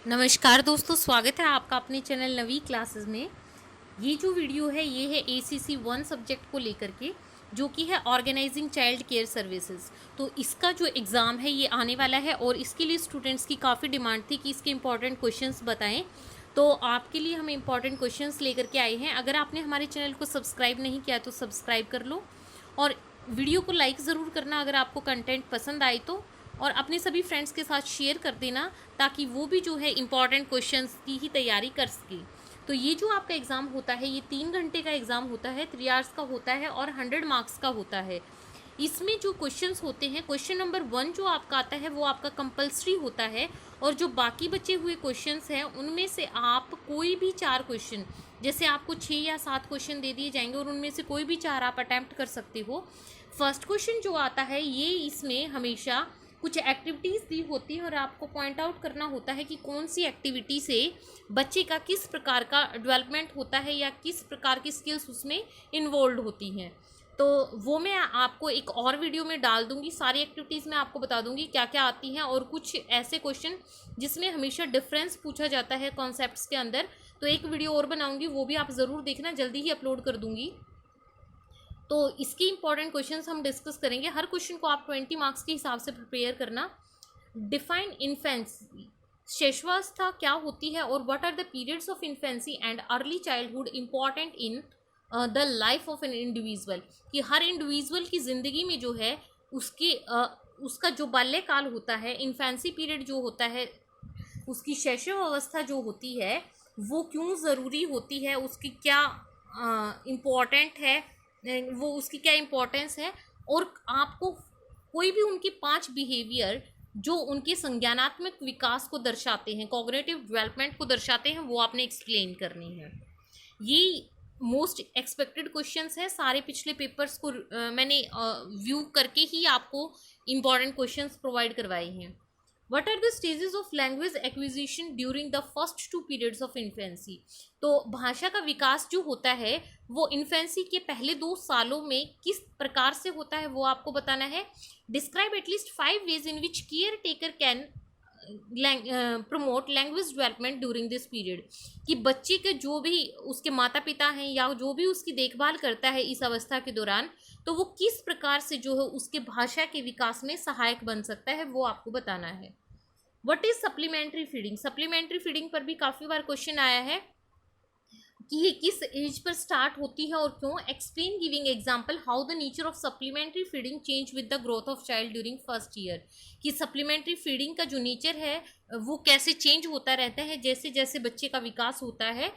नमस्कार दोस्तों, स्वागत है आपका अपने चैनल नवी क्लासेस में। ये जो वीडियो है ये है ACC 1 सब्जेक्ट को लेकर के, जो कि है ऑर्गेनाइजिंग चाइल्ड केयर सर्विसेज। तो इसका जो एग्ज़ाम है ये आने वाला है और इसके लिए स्टूडेंट्स की काफ़ी डिमांड थी कि इसके इंपॉर्टेंट क्वेश्चंस बताएं। तो आपके लिए हम इंपॉर्टेंट क्वेश्चंस लेकर के आए हैं। अगर आपने हमारे चैनल को सब्सक्राइब नहीं किया तो सब्सक्राइब कर लो और वीडियो को लाइक ज़रूर करना अगर आपको कंटेंट पसंद आए तो, और अपने सभी फ्रेंड्स के साथ शेयर कर देना ताकि वो भी जो है इम्पॉर्टेंट क्वेश्चंस की ही तैयारी कर सके। तो ये जो आपका एग्ज़ाम होता है ये 3 घंटे का एग्ज़ाम होता है, 3 आवर्स का होता है और 100 मार्क्स का होता है। इसमें जो क्वेश्चंस होते हैं, क्वेश्चन नंबर 1 जो आपका आता है वो आपका कंपलसरी होता है, और जो बाकी बचे हुए क्वेश्चंस हैं उनमें से आप कोई भी 4 क्वेश्चन, जैसे आपको 6 या 7 क्वेश्चन दे दिए जाएंगे और उनमें से कोई भी 4 आप अटैम्प्ट कर सकते हो। फर्स्ट क्वेश्चन जो आता है ये इसमें हमेशा कुछ एक्टिविटीज़ दी होती हैं और आपको पॉइंट आउट करना होता है कि कौन सी एक्टिविटी से बच्चे का किस प्रकार का डेवलपमेंट होता है या किस प्रकार की स्किल्स उसमें इन्वॉल्व होती हैं। तो वो मैं आपको एक और वीडियो में डाल दूंगी, सारी एक्टिविटीज़ मैं आपको बता दूंगी क्या क्या आती हैं, और कुछ ऐसे क्वेश्चन जिसमें हमेशा डिफरेंस पूछा जाता है कॉन्सेप्ट्स के अंदर। तो एक वीडियो और बनाऊंगी, वो भी आप ज़रूर देखना, जल्दी ही अपलोड कर दूंगी। तो इसके इंपॉर्टेंट क्वेश्चंस हम डिस्कस करेंगे। हर क्वेश्चन को आप 20 मार्क्स के हिसाब से प्रिपेयर करना। डिफाइन इन्फेंसी, शैशवावस्था क्या होती है और what are the periods of infancy and early childhood important in the life of an individual, कि हर इंडिविजुअल की ज़िंदगी में जो है उसके उसका जो बाल्यकाल होता है, इन्फेंसी पीरियड जो होता है, उसकी शैशव अवस्था जो होती है वो क्यों ज़रूरी होती है, उसकी क्या इम्पोर्टेंट है, वो उसकी क्या इम्पोर्टेंस है, और आपको कोई भी उनके 5 बिहेवियर जो उनके संज्ञानात्मक विकास को दर्शाते हैं, कॉग्निटिव डेवलपमेंट को दर्शाते हैं, वो आपने एक्सप्लेन करनी है। ये मोस्ट एक्सपेक्टेड क्वेश्चंस है। सारे पिछले पेपर्स को मैंने व्यू करके ही आपको इम्पॉर्टेंट क्वेश्चंस प्रोवाइड करवाए हैं। What are the stages of language acquisition during the first 2 periods of infancy, तो भाषा का विकास जो होता है वो इन्फेंसी के पहले 2 सालों में किस प्रकार से होता है वो आपको बताना है। Describe at least 5 ways in which care taker can promote language development during this period, कि बच्चे के जो भी उसके माता पिता हैं या जो भी उसकी देखभाल करता है इस अवस्था के दौरान, तो वो किस प्रकार से जो है उसके भाषा के विकास में सहायक बन सकता है वो आपको बताना है। What is supplementary feeding, supplementary feeding पर भी काफ़ी बार क्वेश्चन आया है कि ये किस एज पर स्टार्ट होती है और क्यों। Explain giving example how the nature of supplementary feeding change with the growth of child during first year, कि सप्लीमेंट्री फीडिंग का जो नेचर है वो कैसे चेंज होता रहता है जैसे जैसे बच्चे का विकास होता है,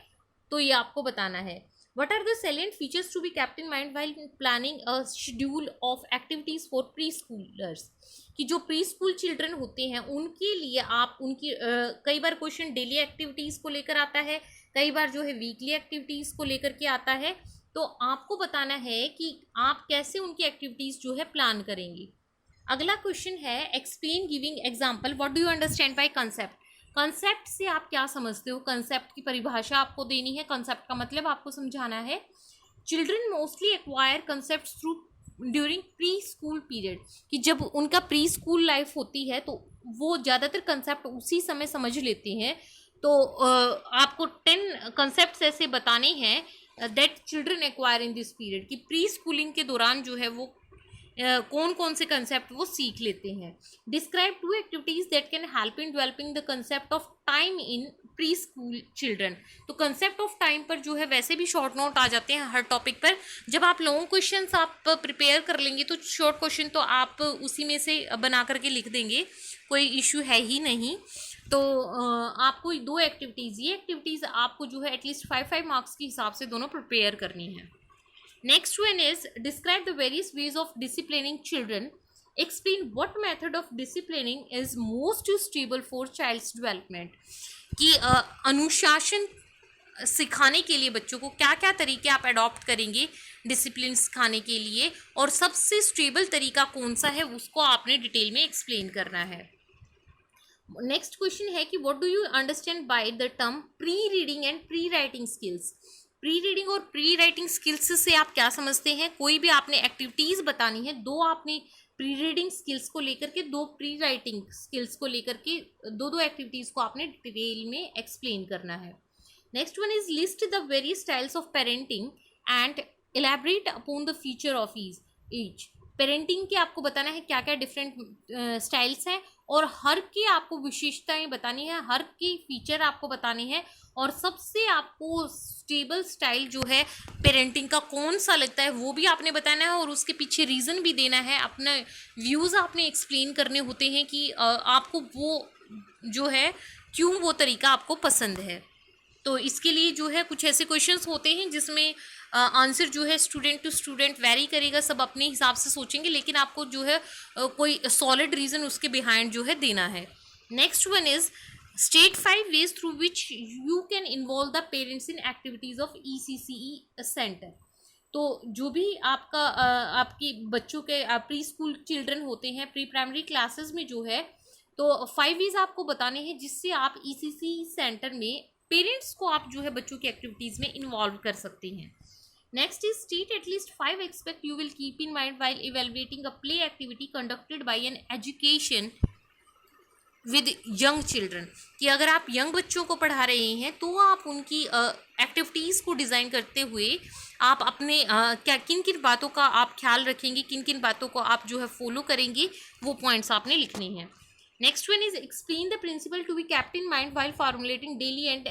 तो ये आपको बताना है। What are the salient features to be kept in mind while planning a schedule of activities for preschoolers, कि जो प्री स्कूल चिल्ड्रन होते हैं उनके लिए आप उनकी कई बार क्वेश्चन डेली एक्टिविटीज़ को लेकर आता है, कई बार जो है वीकली एक्टिविटीज़ को लेकर के आता है। तो आपको बताना है कि आप कैसे उनकी एक्टिविटीज़ जो है प्लान करेंगे। अगला क्वेश्चन है explain giving example what do you understand by concept, concept से आप क्या समझते हो, कंसेप्ट की परिभाषा आपको देनी है, कंसेप्ट का मतलब आपको समझाना है। Children mostly acquire concept through during pre school period, कि जब उनका प्री स्कूल लाइफ होती है तो वो ज़्यादातर कंसेप्ट उसी समय समझ लेते हैं। तो आपको 10 कंसेप्ट ऐसे बताने हैं that children acquire in this period, कि प्री स्कूलिंग के दौरान जो है वो कौन कौन से कंसेप्ट वो सीख लेते हैं। Describe 2 activities that can help in developing the concept of time in pre school children, तो कंसेप्ट ऑफ टाइम पर जो है वैसे भी शॉर्ट नोट आ जाते हैं हर टॉपिक पर। जब आप लॉन्ग क्वेश्चन आप प्रिपेयर कर लेंगे तो शॉर्ट क्वेश्चन तो आप उसी में से बना करके लिख देंगे, कोई इशू है ही नहीं। तो आपको 2 एक्टिविटीज़, ये एक्टिविटीज़ आपको जो है एटलीस्ट 5 मार्क्स के हिसाब से दोनों प्रिपेयर करनी है। Next one is describe the various ways of disciplining children. Explain what method of disciplining is most suitable for child's development. कि अनुशासन सिखाने के लिए बच्चों को क्या क्या तरीके आप अडॉप्ट करेंगे डिसिप्लिन सिखाने के लिए, और सबसे स्टेबल तरीका कौन सा है उसको आपने डिटेल में एक्सप्लेन करना है। नेक्स्ट क्वेश्चन है कि what do you understand by the term pre reading and pre writing skills, pre reading और प्री राइटिंग स्किल्स से आप क्या समझते हैं। कोई भी आपने एक्टिविटीज़ बतानी है, 2 आपने प्री रीडिंग स्किल्स को लेकर के, 2 प्री राइटिंग स्किल्स को लेकर के, दो एक्टिविटीज़ को आपने डिटेल में एक्सप्लेन करना है। Next one is list the various styles of parenting and elaborate upon the feature of each. Parenting के आपको बताना है क्या क्या डिफरेंट स्टाइल्स हैं और हर की आपको विशेषताएं बतानी है, हर की फीचर आपको बताने हैं और सबसे आपको स्टेबल स्टाइल जो है पेरेंटिंग का कौन सा लगता है वो भी आपने बताना है और उसके पीछे रीज़न भी देना है, अपना व्यूज़ आपने एक्सप्लेन करने होते हैं कि आपको वो जो है क्यों वो तरीका आपको पसंद है। तो इसके लिए जो है कुछ ऐसे क्वेश्चंस होते हैं जिसमें आंसर जो है स्टूडेंट टू स्टूडेंट वेरी करेगा, सब अपने हिसाब से सोचेंगे, लेकिन आपको जो है कोई सॉलिड रीज़न उसके बिहाइंड जो है देना है। Next one is state 5 ways through which you can involve the parents in activities of ECCE centre. तो जो भी आपका आपके बच्चों के प्री स्कूल चिल्ड्रन होते हैं, प्री प्राइमरी क्लासेस में जो है, तो 5 वेज आपको बताने हैं जिससे आप ECCE सेंटर में पेरेंट्स को आप जो है बच्चों की एक्टिविटीज़ में इन्वॉल्व कर सकते हैं। Next is state at least 5 aspect you will keep in mind while evaluating a play activity conducted by an education with young children. कि अगर आप यंग बच्चों को पढ़ा रहे हैं तो आप उनकी एक्टिविटीज़ को डिज़ाइन करते हुए आप अपने क्या किन किन बातों का आप ख्याल रखेंगे, किन किन बातों को आप जो है फॉलो करेंगे, वो पॉइंट्स आपने लिखने हैं। Next one is explain the principle to be kept in mind while formulating daily and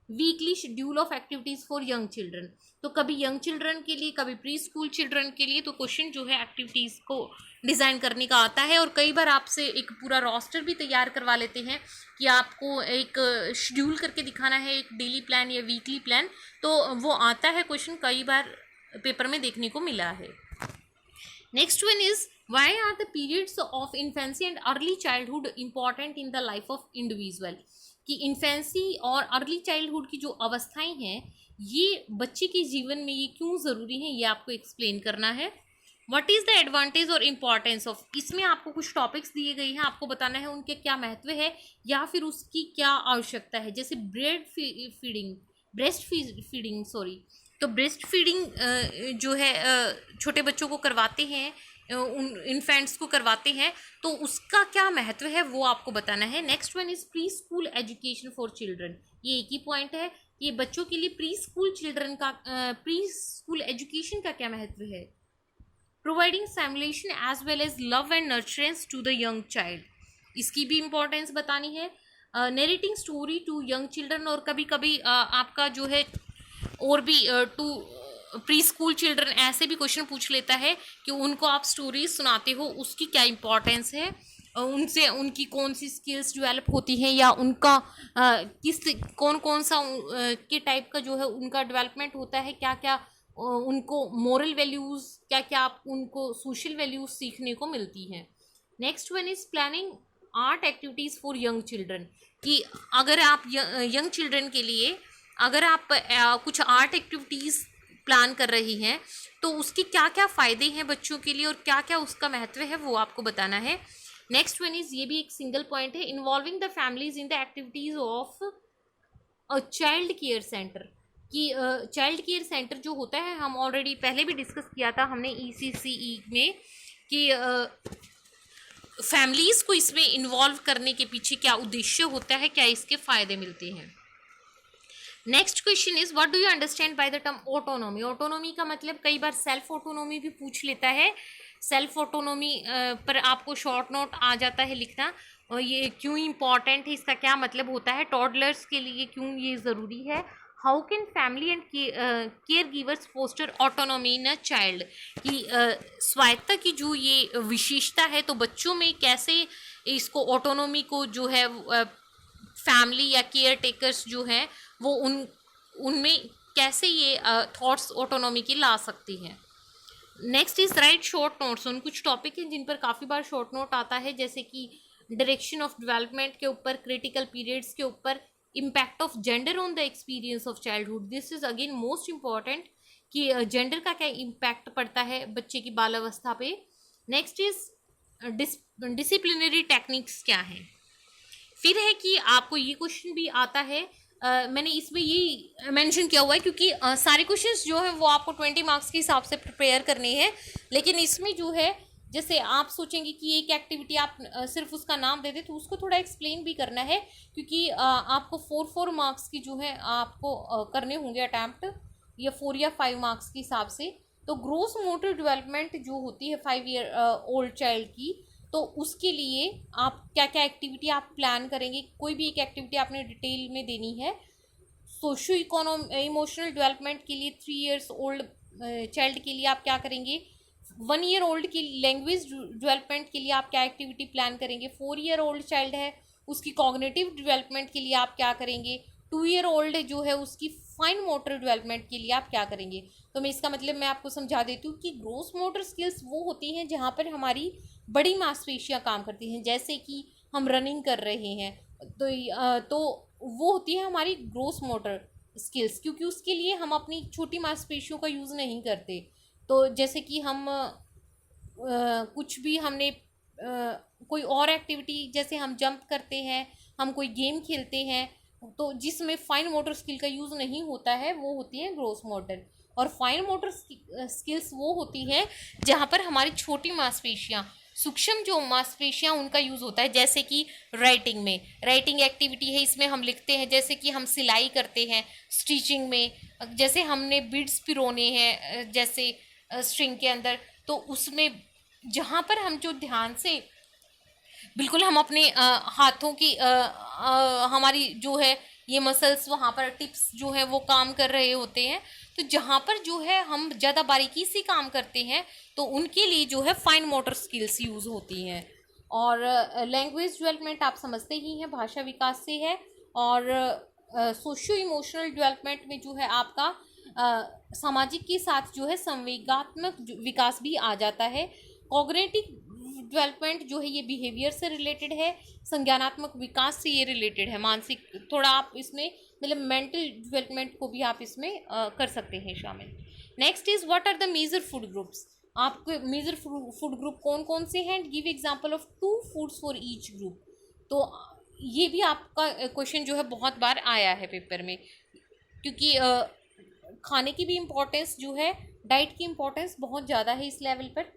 weekly schedule of activities for young children. तो कभी यंग चिल्ड्रन के लिए, कभी प्री स्कूल चिल्ड्रन के लिए तो क्वेश्चन जो है एक्टिविटीज़ को डिज़ाइन करने का आता है और कई बार आपसे एक पूरा रोस्टर भी तैयार करवा लेते हैं कि आपको एक शेड्यूल करके दिखाना है, एक डेली प्लान या वीकली प्लान, तो वो आता है क्वेश्चन, कई बार पेपर में देखने को मिला है। Next one is why are the periods of infancy and early childhood important in the life of individual. कि इन्फेंसी और अर्ली चाइल्डहुड की जो अवस्थाएं हैं ये बच्चे के जीवन में ये क्यों ज़रूरी है, ये आपको एक्सप्लेन करना है। व्हाट इज़ द एडवांटेज और इम्पॉर्टेंस ऑफ, इसमें आपको कुछ टॉपिक्स दिए गए हैं, आपको बताना है उनके क्या महत्व है या फिर उसकी क्या आवश्यकता है। जैसे तो ब्रेस्ट फीडिंग जो है छोटे बच्चों को करवाते हैं, उन इन्फेंट्स को करवाते हैं, तो उसका क्या महत्व है वो आपको बताना है। Next one is preschool education for children. ये एक ही पॉइंट है, ये बच्चों के लिए प्री स्कूल चिल्ड्रन का प्री स्कूल एजुकेशन का क्या महत्व है। Providing stimulation as well as love and nurturance to the young child, इसकी भी इम्पोर्टेंस बतानी है। Narrating story to young children, और कभी कभी आपका जो है और भी टू प्री स्कूल चिल्ड्रन ऐसे भी क्वेश्चन पूछ लेता है कि उनको आप स्टोरीज सुनाते हो, उसकी क्या इम्पोर्टेंस है, उनसे उनकी कौन सी स्किल्स डेवलप होती हैं या उनका किस कौन सा के टाइप का जो है उनका डेवलपमेंट होता है, क्या क्या उनको मोरल वैल्यूज़, क्या क्या आप उनको सोशल वैल्यूज़ सीखने को मिलती हैं। Next one is planning art activities for young children. कि अगर आप यंग चिल्ड्रन के लिए अगर आप कुछ आर्ट एक्टिविटीज़ प्लान कर रही हैं तो उसकी क्या क्या फ़ायदे हैं बच्चों के लिए और क्या क्या उसका महत्व है वो आपको बताना है। नेक्स्ट वन इज़, ये भी एक सिंगल पॉइंट है, involving the families in the activities of a child care centre. कि चाइल्ड केयर सेंटर जो होता है, हम ऑलरेडी पहले भी डिस्कस किया था हमने ECCE में कि फैमिलीज़ को इसमें इन्वॉल्व करने के पीछे क्या उद्देश्य होता है, क्या इसके फ़ायदे मिलते हैं। Next question is what do you understand by the term autonomy. Autonomy का मतलब कई बार सेल्फ ऑटोनॉमी भी पूछ लेता है। सेल्फ ऑटोनॉमी पर आपको शॉर्ट नोट आ जाता है लिखना, और ये क्यों इम्पॉर्टेंट है, इसका क्या मतलब होता है, टॉडलर्स के लिए क्यों ये ज़रूरी है। How can family and caregivers foster autonomy in a child. कि स्वायत्तता की जो ये विशेषता है तो बच्चों में कैसे इसको ऑटोनॉमी को जो है फैमिली या केयर टेकर्स जो हैं वो उनमें कैसे ये थॉट्स ऑटोनॉमी की ला सकती हैं। Next is right short notes. उन कुछ टॉपिक हैं जिन पर काफ़ी बार शॉर्ट नोट आता है, जैसे कि डायरेक्शन ऑफ डेवलपमेंट के ऊपर, क्रिटिकल पीरियड्स के ऊपर, impact of gender on the experience of childhood. This is again most important कि जेंडर का क्या इम्पैक्ट पड़ता है बच्चे की बाल अवस्था पे। नेक्स्ट इज डिसिप्लिनरी टेक्निक्स क्या हैं। फिर है कि आपको ये क्वेश्चन भी आता है, मैंने इसमें ये मेंशन किया हुआ है क्योंकि सारे क्वेश्चंस जो हैं वो आपको 20 मार्क्स के हिसाब से प्रिपेयर करने हैं, लेकिन इसमें जो है जैसे आप सोचेंगे कि एक एक्टिविटी आप सिर्फ उसका नाम दे दे, तो उसको थोड़ा एक्सप्लेन भी करना है, क्योंकि आपको 4 मार्क्स की जो है आपको करने होंगे अटैम्प्ट, या 4 या 5 मार्क्स के हिसाब से। तो ग्रोस मोटर डेवलपमेंट जो होती है 5 ईयर ओल्ड चाइल्ड की, तो उसके लिए आप क्या क्या एक्टिविटी आप प्लान करेंगे, कोई भी एक एक्टिविटी आपने डिटेल में देनी है। सोशो इमोशनल डेवलपमेंट के लिए 3 ईयर्स ओल्ड चाइल्ड के लिए आप क्या करेंगे, 1 ईयर ओल्ड की लैंग्वेज डेवलपमेंट के लिए आप क्या एक्टिविटी प्लान करेंगे, 4 ईयर ओल्ड चाइल्ड है उसकी कॉग्निटिव डेवलपमेंट के लिए आप क्या करेंगे, 2 ईयर ओल्ड जो है उसकी फाइन मोटर डेवलपमेंट के लिए आप क्या करेंगे। तो मैं इसका मतलब मैं आपको समझा देती हूँ कि ग्रोस मोटर स्किल्स वो होती हैं जहाँ पर हमारी बड़ी मांसपेशियाँ काम करती हैं, जैसे कि हम रनिंग कर रहे हैं, तो वो होती है हमारी ग्रोस मोटर स्किल्स, क्योंकि उसके लिए हम अपनी छोटी मांसपेशियों का यूज़ नहीं करते। तो जैसे कि हम कुछ भी हमने कोई और एक्टिविटी, जैसे हम जंप करते हैं, हम कोई गेम खेलते हैं, तो जिसमें फाइन मोटर स्किल का यूज़ नहीं होता है, वो होती है ग्रोस मोटर। और फाइन मोटर स्किल्स वो होती हैं जहाँ पर हमारी छोटी मांसपेशियाँ, सूक्ष्म जो मांसपेशियाँ, उनका यूज़ होता है। जैसे कि राइटिंग में, राइटिंग एक्टिविटी है, इसमें हम लिखते हैं, जैसे कि हम सिलाई करते हैं, स्टिचिंग में जैसे हमने बीड्स पिरोने हैं जैसे स्ट्रिंग के अंदर, तो उसमें जहाँ पर हम जो ध्यान से बिल्कुल हम अपने हाथों की हमारी जो है ये मसल्स वहाँ पर टिप्स जो है वो काम कर रहे होते हैं, तो जहाँ पर जो है हम ज़्यादा बारीकी से काम करते हैं, तो उनके लिए जो है फाइन मोटर स्किल्स यूज़ होती हैं। और लैंग्वेज डेवलपमेंट आप समझते ही हैं, भाषा विकास से है। और सोशो इमोशनल डेवलपमेंट में जो है आपका सामाजिक के साथ जो है संवेगात्मक विकास भी आ जाता है। कॉग्निटिव डेवलपमेंट जो है ये बिहेवियर से रिलेटेड है, संज्ञानात्मक विकास से ये रिलेटेड है, मानसिक, थोड़ा आप इसमें मतलब मेंटल डेवलपमेंट को भी आप इसमें कर सकते हैं शामिल। Next is what are the major food groups, आपके मेजर फूड ग्रुप कौन कौन से हैं, give example of 2 foods for each group. तो ये भी आपका क्वेश्चन जो है बहुत बार आया है पेपर में, क्योंकि खाने की भी इम्पोर्टेंस जो है, डाइट की इम्पोर्टेंस बहुत ज़्यादा है इस लेवल पर।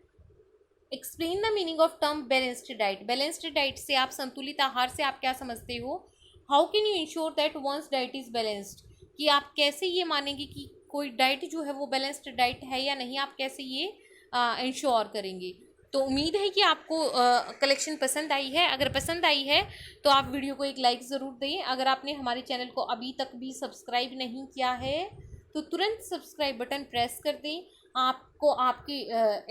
Explain the meaning of term balanced diet, balanced diet से आप संतुलित आहार से आप क्या समझते हो। How can you ensure that one's diet is balanced, कि आप कैसे ये मानेंगे कि कोई डाइट जो है वो बैलेंस्ड डाइट है या नहीं, आप कैसे ये इंश्योर करेंगे। तो उम्मीद है कि आपको कलेक्शन पसंद आई है। अगर पसंद आई है तो आप वीडियो को एक लाइक ज़रूर दें। अगर आपने हमारे चैनल को अभी तक भी सब्सक्राइब नहीं किया है तो तुरंत सब्सक्राइब बटन प्रेस कर दें। आपको आपके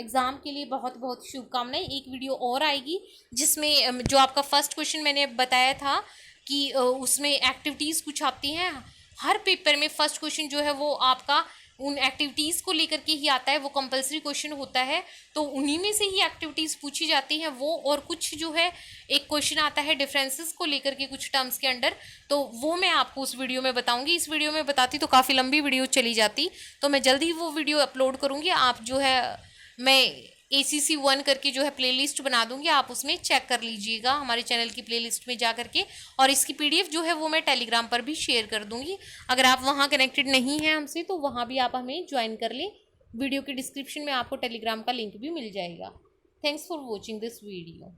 एग्ज़ाम के लिए बहुत बहुत शुभकामनाएं। एक वीडियो और आएगी जिसमें जो आपका फर्स्ट क्वेश्चन मैंने बताया था कि उसमें एक्टिविटीज़ कुछ आती हैं। हर पेपर में फर्स्ट क्वेश्चन जो है वो आपका उन एक्टिविटीज़ को लेकर के ही आता है, वो कंपलसरी क्वेश्चन होता है, तो उन्हीं में से ही एक्टिविटीज़ पूछी जाती हैं वो। और कुछ जो है एक क्वेश्चन आता है डिफरेंसेस को लेकर के कुछ टर्म्स के अंडर, तो वो मैं आपको उस वीडियो में बताऊंगी। इस वीडियो में बताती तो काफ़ी लंबी वीडियो चली जाती, तो मैं जल्दी ही वो वीडियो अपलोड करूँगी। आप जो है मैं ACC 1 करके जो है प्लेलिस्ट बना दूंगी, आप उसमें चेक कर लीजिएगा हमारे चैनल की प्लेलिस्ट में जा करके। और इसकी PDF जो है वो मैं टेलीग्राम पर भी शेयर कर दूंगी। अगर आप वहाँ कनेक्टेड नहीं हैं हमसे तो वहाँ भी आप हमें ज्वाइन कर लें। वीडियो के डिस्क्रिप्शन में आपको टेलीग्राम का लिंक भी मिल जाएगा। Thanks for watching this video.